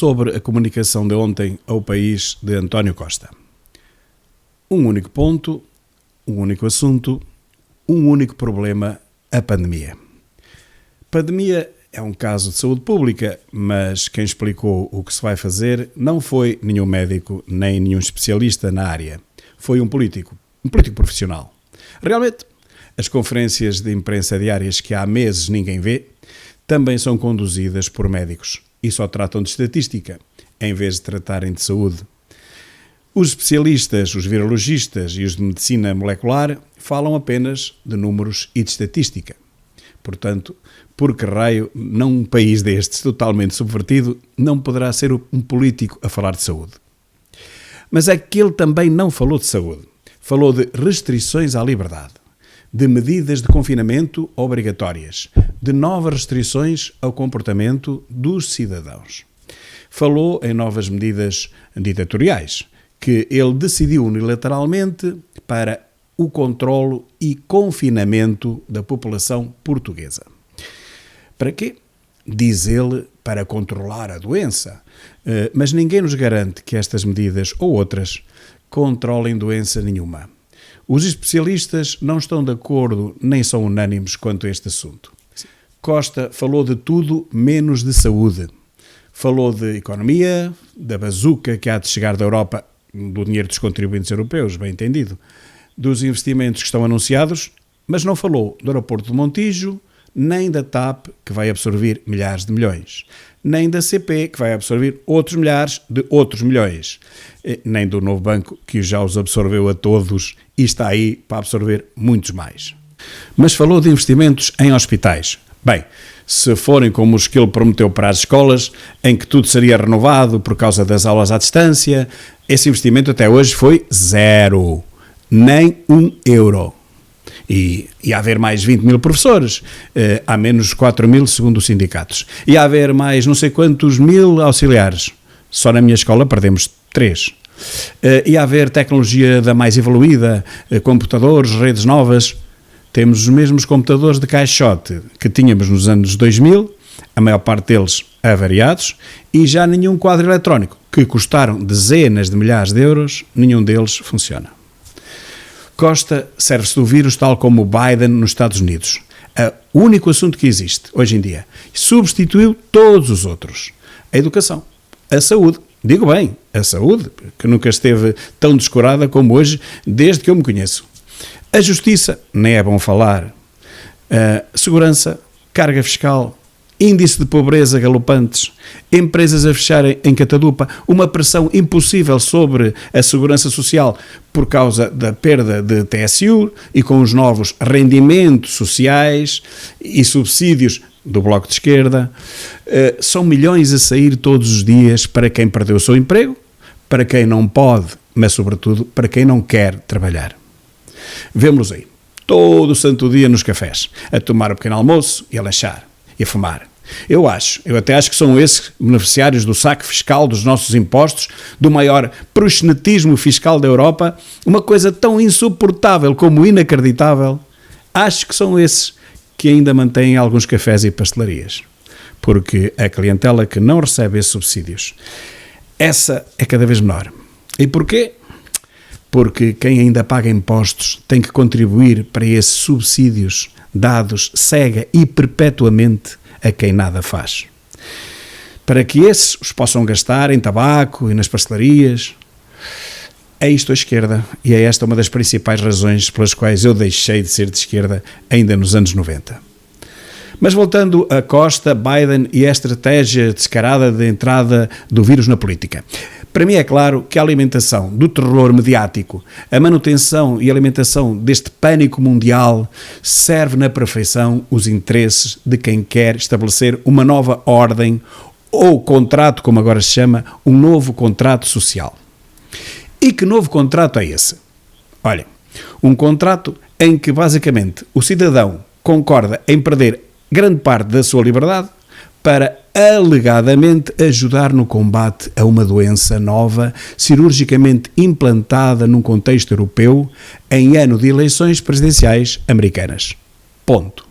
sobre a comunicação de ontem ao país de António Costa. Um único ponto, um único assunto, um único problema, a pandemia. Pandemia é um caso de saúde pública, mas quem explicou o que se vai fazer não foi nenhum médico nem nenhum especialista na área. Foi um político profissional. Realmente, as conferências de imprensa diárias que há meses ninguém vê, também são conduzidas por médicos e só tratam de estatística, em vez de tratarem de saúde. Os especialistas, os virologistas e os de medicina molecular falam apenas de números e de estatística. Portanto, por que raio, num país destes totalmente subvertido, não poderá ser um político a falar de saúde? Mas é que ele também não falou de saúde. Falou de restrições à liberdade, de medidas de confinamento obrigatórias, de novas restrições ao comportamento dos cidadãos. Falou em novas medidas ditatoriais, que ele decidiu unilateralmente para o controlo e confinamento da população portuguesa. Para quê? Diz ele, para controlar a doença. Mas ninguém nos garante que estas medidas ou outras controlem doença nenhuma. Os especialistas não estão de acordo nem são unânimes quanto a este assunto. Costa falou de tudo menos de saúde. Falou de economia, da bazuca que há de chegar da Europa, do dinheiro dos contribuintes europeus, bem entendido, dos investimentos que estão anunciados, mas não falou do aeroporto de Montijo, nem da TAP, que vai absorver milhares de milhões, nem da CP, que vai absorver outros milhares de outros milhões, nem do novo banco, que já os absorveu a todos e está aí para absorver muitos mais. Mas falou de investimentos em hospitais. Bem, se forem como os que ele prometeu para as escolas, em que tudo seria renovado por causa das aulas à distância, esse investimento até hoje foi zero, nem €1. E a haver mais 20 mil professores, há menos 4 mil segundo os sindicatos. E a haver mais não sei quantos mil auxiliares, só na minha escola perdemos 3. E a haver tecnologia da mais evoluída, computadores, redes novas. Temos os mesmos computadores de caixote que tínhamos nos anos 2000, a maior parte deles avariados, e já nenhum quadro eletrónico, que custaram dezenas de milhares de euros, nenhum deles funciona. Costa serve-se do vírus tal como o Biden nos Estados Unidos. O único assunto que existe hoje em dia. Substituiu todos os outros. A educação, a saúde, digo bem, a saúde, que nunca esteve tão descurada como hoje, desde que eu me conheço. A justiça, nem é bom falar. Segurança, carga fiscal, índice de pobreza galopantes, empresas a fecharem em catadupa, uma pressão impossível sobre a segurança social por causa da perda de TSU e com os novos rendimentos sociais e subsídios do Bloco de Esquerda. São milhões a sair todos os dias para quem perdeu o seu emprego, para quem não pode, mas sobretudo para quem não quer trabalhar. Vemo-los aí, todo o santo dia nos cafés, a tomar o pequeno almoço e a lanchar e a fumar. Eu até acho que são esses beneficiários do saque fiscal dos nossos impostos, do maior proxenetismo fiscal da Europa, uma coisa tão insuportável como inacreditável. Acho que são esses que ainda mantêm alguns cafés e pastelarias, porque a clientela que não recebe esses subsídios, essa é cada vez menor. E porquê? Porque quem ainda paga impostos tem que contribuir para esses subsídios dados cega e perpetuamente a quem nada faz. Para que esses os possam gastar em tabaco e nas pastelarias. É isto a esquerda, e é esta uma das principais razões pelas quais eu deixei de ser de esquerda ainda nos anos 90. Mas voltando a Costa, Biden e a estratégia descarada de entrada do vírus na política. Para mim é claro que a alimentação do terror mediático, a manutenção e alimentação deste pânico mundial serve na perfeição os interesses de quem quer estabelecer uma nova ordem ou contrato, como agora se chama, um novo contrato social. E que novo contrato é esse? Olha, um contrato em que basicamente o cidadão concorda em perder grande parte da sua liberdade para alegadamente ajudar no combate a uma doença nova, cirurgicamente implantada num contexto europeu em ano de eleições presidenciais americanas. Ponto.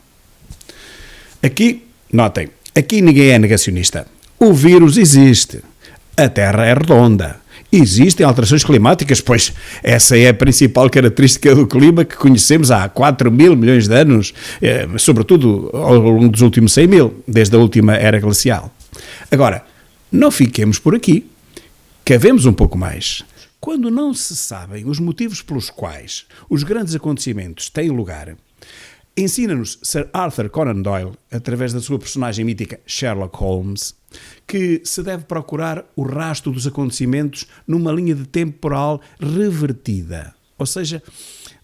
Aqui, notem, aqui ninguém é negacionista. O vírus existe. A Terra é redonda. Existem alterações climáticas, pois essa é a principal característica do clima que conhecemos há 4 mil milhões de anos, sobretudo ao longo dos últimos 100 mil, desde a última era glacial. Agora, não fiquemos por aqui, cavemos um pouco mais. Quando não se sabem os motivos pelos quais os grandes acontecimentos têm lugar, ensina-nos Sir Arthur Conan Doyle, através da sua personagem mítica Sherlock Holmes, que se deve procurar o rastro dos acontecimentos numa linha de temporal revertida. Ou seja,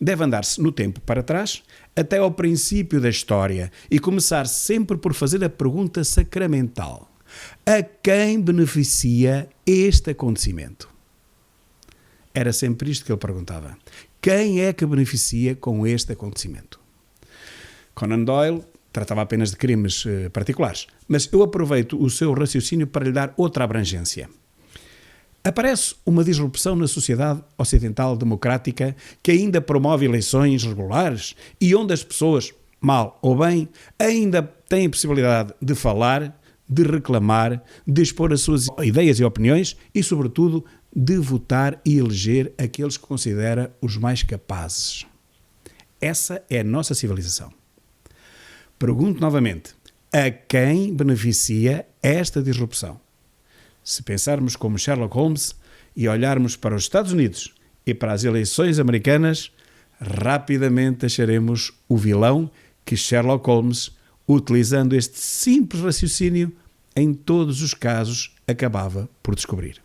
deve andar-se no tempo para trás até ao princípio da história e começar sempre por fazer a pergunta sacramental: a quem beneficia este acontecimento? Era sempre isto que ele perguntava. Quem é que beneficia com este acontecimento? Conan Doyle tratava apenas de crimes particulares, mas eu aproveito o seu raciocínio para lhe dar outra abrangência. Aparece uma disrupção na sociedade ocidental democrática que ainda promove eleições regulares e onde as pessoas, mal ou bem, ainda têm possibilidade de falar, de reclamar, de expor as suas ideias e opiniões e, sobretudo, de votar e eleger aqueles que considera os mais capazes. Essa é a nossa civilização. Pergunto novamente, a quem beneficia esta disrupção? Se pensarmos como Sherlock Holmes e olharmos para os Estados Unidos e para as eleições americanas, rapidamente acharemos o vilão que Sherlock Holmes, utilizando este simples raciocínio, em todos os casos acabava por descobrir.